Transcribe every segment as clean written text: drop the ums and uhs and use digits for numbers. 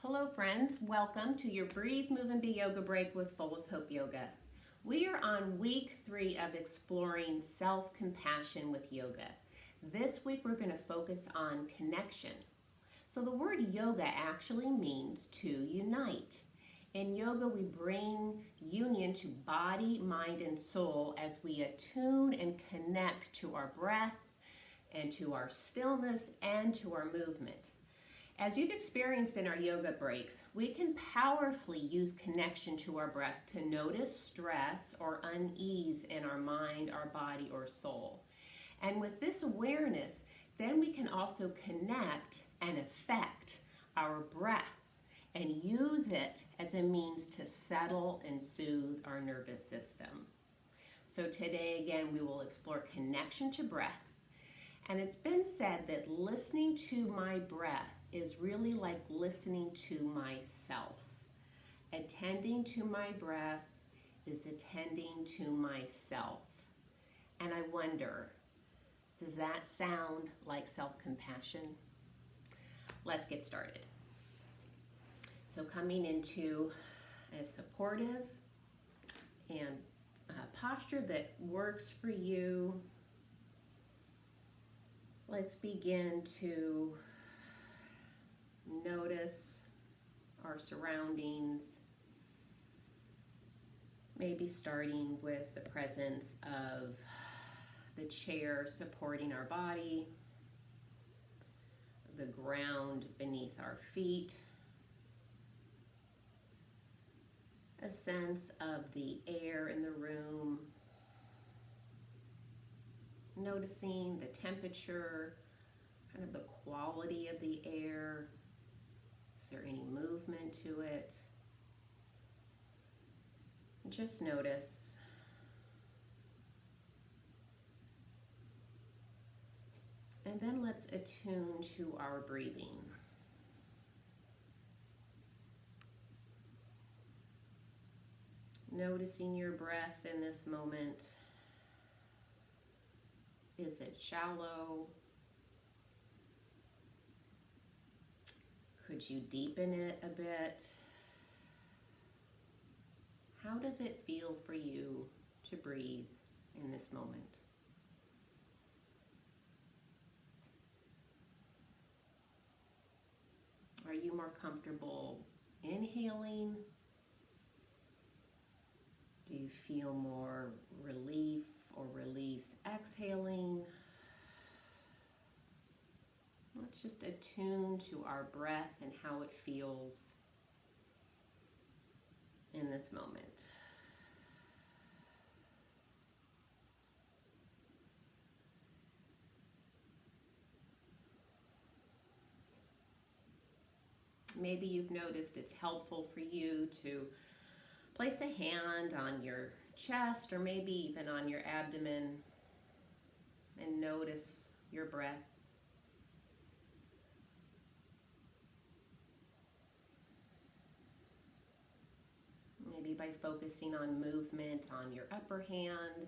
Hello friends, welcome to your Breathe, Move, and Be Yoga Break with Full of Hope Yoga. We are on week 3 of exploring self-compassion with yoga. This week we're going to focus on connection. So the word yoga actually means to unite. In yoga we bring union to body, mind, and soul as we attune and connect to our breath and to our stillness and to our movement. As you've experienced in our yoga breaks, we can powerfully use connection to our breath to notice stress or unease in our mind, our body, or soul. And with this awareness, then we can also connect and affect our breath and use it as a means to settle and soothe our nervous system. So today, again, we will explore connection to breath. And it's been said that listening to my breath is really like listening to myself. Attending to my breath is attending to myself. And I wonder, does that sound like self-compassion? Let's get started. So coming into a supportive and posture that works for you, let's begin to notice our surroundings, maybe starting with the presence of the chair supporting our body, the ground beneath our feet, a sense of the air in the room, noticing the temperature, kind of the quality of the air. Is there any movement to it? Just notice. And then let's attune to our breathing. Noticing your breath in this moment. Is it shallow? Could you deepen it a bit? How does it feel for you to breathe in this moment? Are you more comfortable inhaling? Do you feel more relief or release exhaling? Let's just attune to our breath and how it feels in this moment. Maybe you've noticed it's helpful for you to place a hand on your chest or maybe even on your abdomen and notice your breath. Maybe by focusing on movement on your upper hand,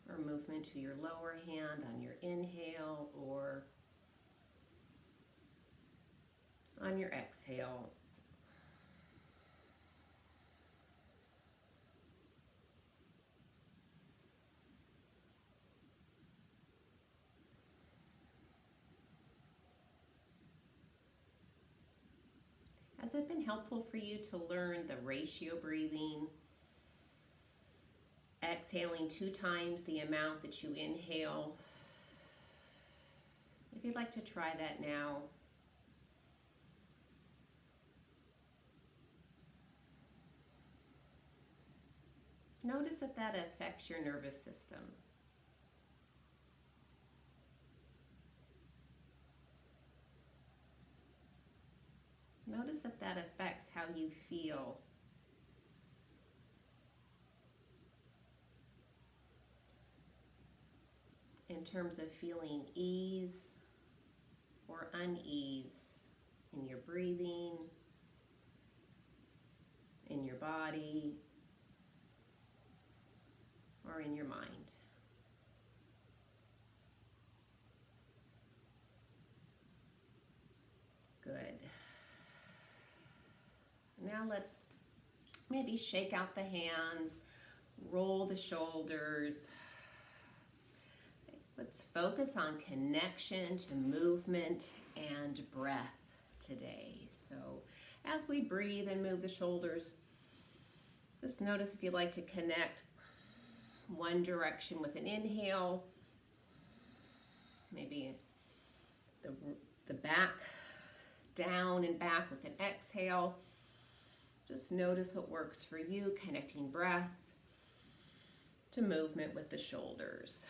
or movement to your lower hand on your inhale or on your exhale. Has it been helpful for you to learn the ratio breathing? Exhaling 2 times the amount that you inhale. If you'd like to try that now. Notice if that affects your nervous system. Notice if that affects how you feel. In terms of feeling ease or unease in your breathing, in your body, or in your mind. Now let's maybe shake out the hands, roll the shoulders. Let's focus on connection to movement and breath today. So as we breathe and move the shoulders, just notice if you'd like to connect one direction with an inhale, maybe the back down and back with an exhale. Just notice what works for you, connecting breath to movement with the shoulders.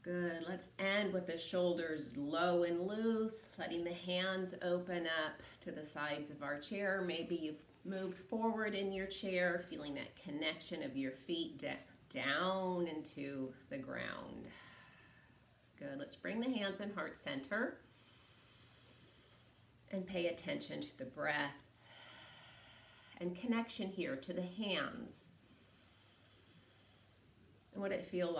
Good. Let's end with the shoulders low and loose, letting the hands open up to the sides of our chair. Maybe you've moved forward in your chair, feeling that connection of your feet down into the ground. Good. Let's bring the hands in heart center and pay attention to the breath and connection here to the hands and what it feels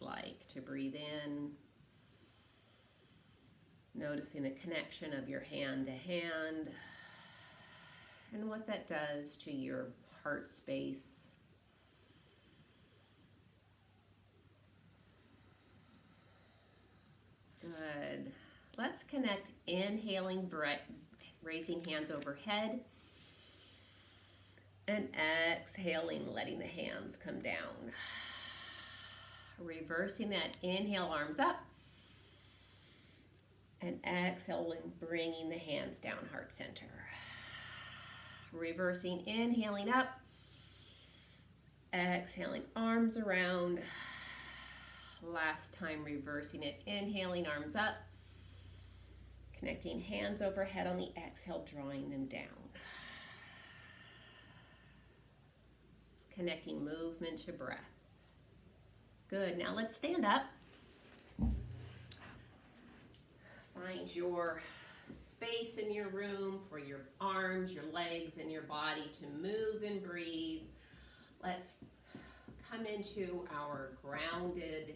like to breathe in, noticing the connection of your hand to hand and what that does to your heart space. Good. Let's connect inhaling breath, raising hands overhead, and exhaling, letting the hands come down. Reversing that, inhale, arms up, and exhaling, bringing the hands down, heart center. Reversing, inhaling up, exhaling, arms around. Last time, reversing it, inhaling, arms up, connecting hands overhead on the exhale, drawing them down. Just connecting movement to breath. Good. Now let's stand up. Find your space in your room for your arms, your legs, and your body to move and breathe. Let's come into our grounded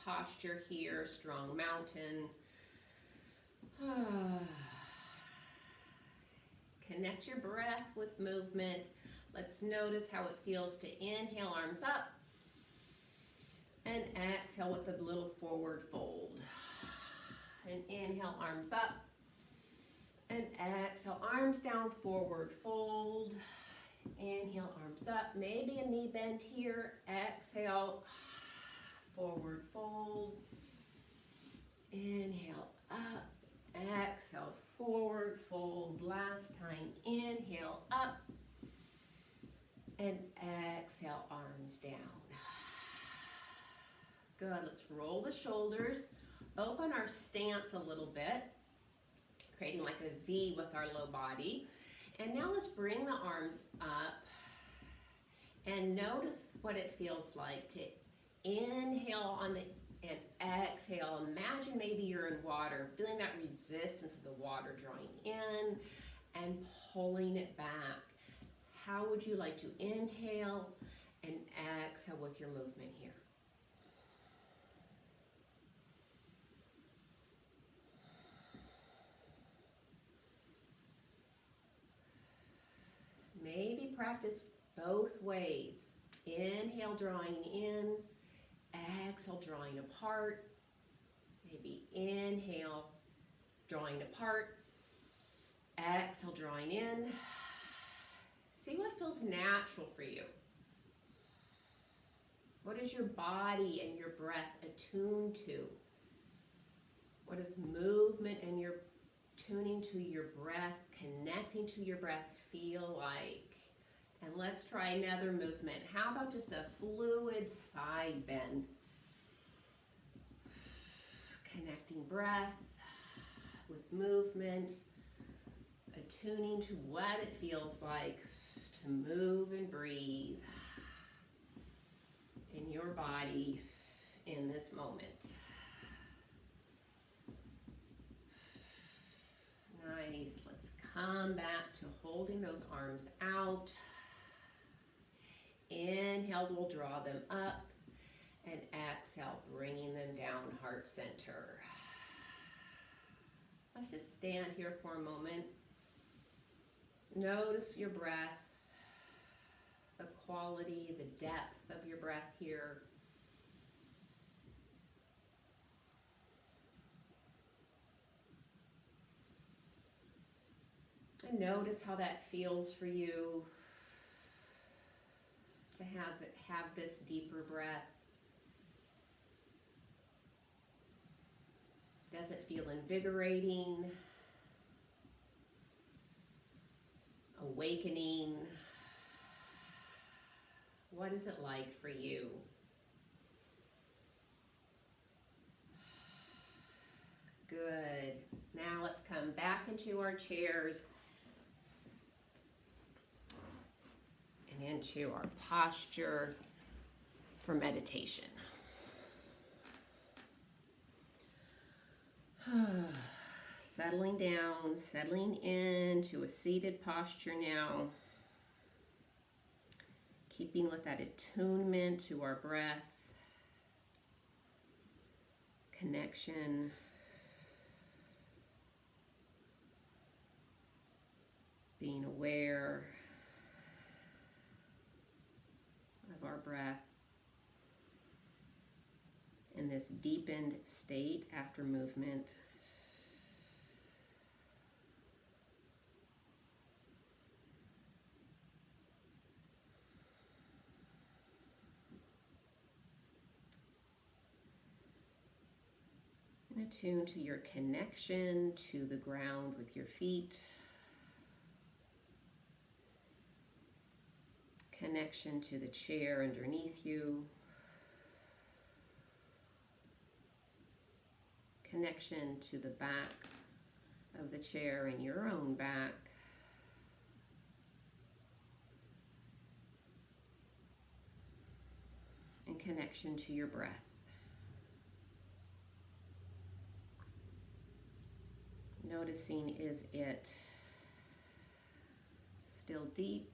posture here, strong mountain. Connect your breath with movement. Let's notice how it feels to inhale, arms up, and exhale with a little forward fold. And inhale, arms up, and exhale, arms down, forward fold. Inhale, arms up, maybe a knee bend here. Exhale, forward fold. Inhale, up, exhale, forward fold. Last time, inhale, up, and exhale, arms down. Good. Let's roll the shoulders, open our stance a little bit, creating like a V with our low body. And now let's bring the arms up and notice what it feels like to inhale on the and exhale. Imagine maybe you're in water, feeling that resistance of the water drawing in and pulling it back. How would you like to inhale and exhale with your movement here? Maybe practice both ways. Inhale, drawing in, exhale, drawing apart. Maybe inhale, drawing apart, exhale, drawing in. See what feels natural for you. What is your body and your breath attuned to? What does movement and your tuning to your breath, connecting to your breath feel like? And let's try another movement. How about just a fluid side bend? Connecting breath with movement, attuning to what it feels like to move and breathe in your body in this moment. Nice. Let's come back to holding those arms out. Inhale, we'll draw them up, and exhale, bringing them down, heart center. Let's just stand here for a moment. Notice your breath, the quality, the depth of your breath here. And notice how that feels for you to have this deeper breath. Does it feel invigorating, awakening? What is it like for you? Good. Now let's come back into our chairs and into our posture for meditation. Settling down, settling into a seated posture now. Keeping with that attunement to our breath, connection, being aware of our breath in this deepened state after movement. And attune to your connection to the ground with your feet. Connection to the chair underneath you. Connection to the back of the chair and your own back. And connection to your breath. Noticing, is it still deep?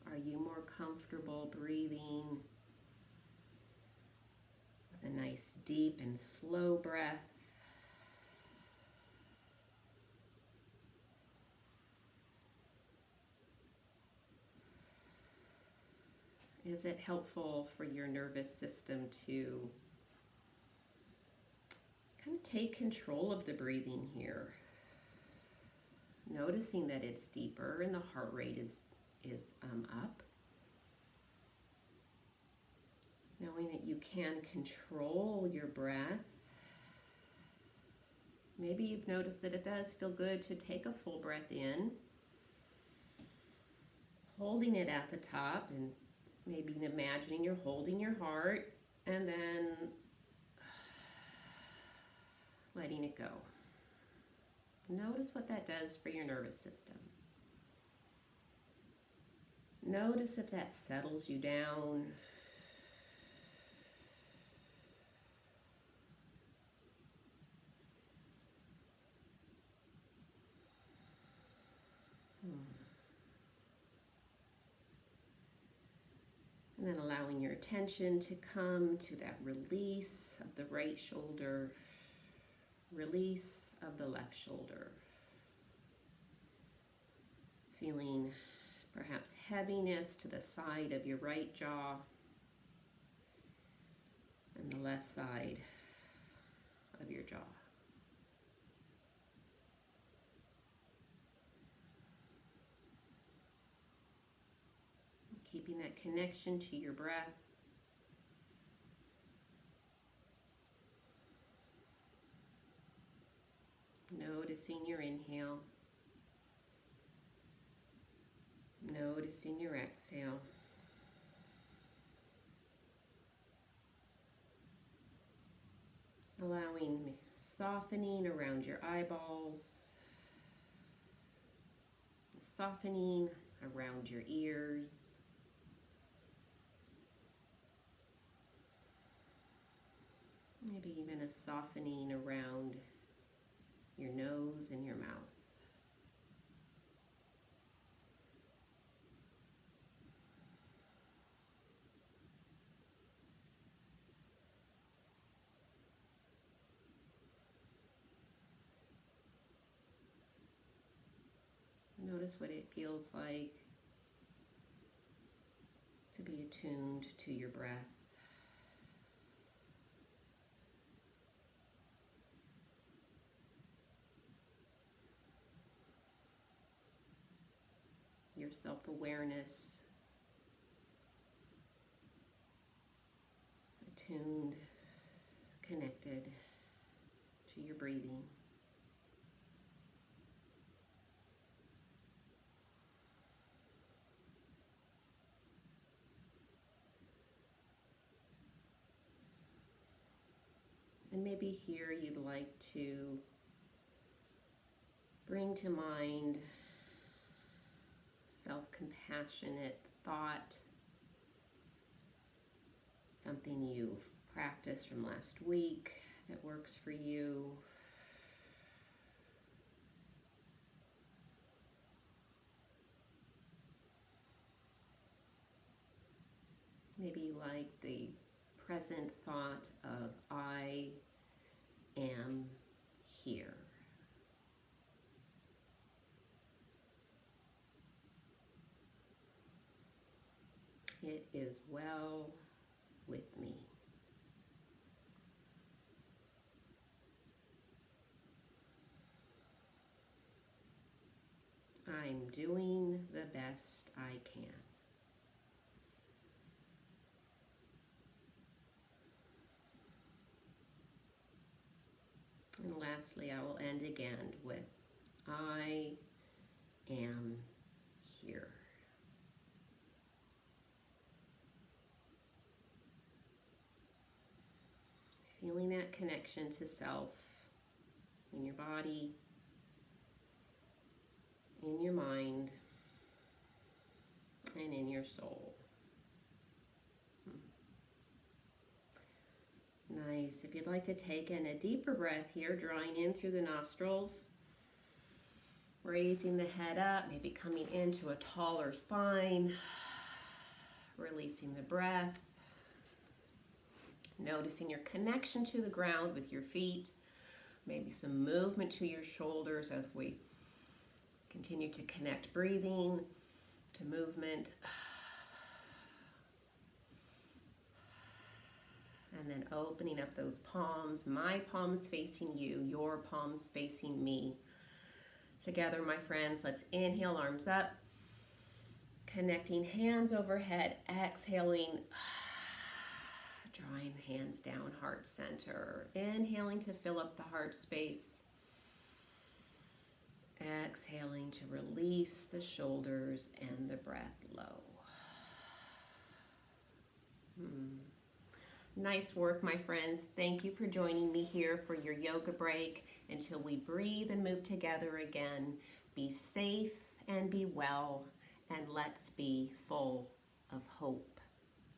Are you more comfortable breathing with a nice deep and slow breath? Is it helpful for your nervous system to kind of take control of the breathing here? Noticing that it's deeper and the heart rate is up. Knowing that you can control your breath. Maybe you've noticed that it does feel good to take a full breath in, holding it at the top, and maybe imagining you're holding your heart and then letting it go. Notice what that does for your nervous system. Notice if that settles you down. And then allowing your attention to come to that release of the right shoulder, release of the left shoulder. Feeling perhaps heaviness to the side of your right jaw and the left side of your jaw. Keeping that connection to your breath. Noticing your inhale. Noticing your exhale. Allowing softening around your eyeballs. Softening around your ears. Maybe even a softening around your nose and your mouth. Notice what it feels like to be attuned to your breath. Your self-awareness, attuned, connected to your breathing. And maybe here you'd like to bring to mind self-compassionate thought, something you've practiced from last week that works for you. Maybe you like the present thought of I am here. It is well with me. I'm doing the best I can. And lastly, I will end again with I am here. Feeling that connection to self in your body, in your mind, and in your soul. Nice. If you'd like to take in a deeper breath here, drawing in through the nostrils, raising the head up, maybe coming into a taller spine, releasing the breath, noticing your connection to the ground with your feet, maybe some movement to your shoulders as we continue to connect breathing to movement. And then opening up those palms, my palms facing you, your palms facing me. Together, my friends, let's inhale, arms up, connecting hands overhead, exhaling, drawing hands down, heart center. Inhaling to fill up the heart space. Exhaling to release the shoulders and the breath low. Nice work, my friends. Thank you for joining me here for your yoga break. Until we breathe and move together again, be safe and be well, and let's be full of hope.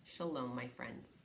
Shalom, my friends.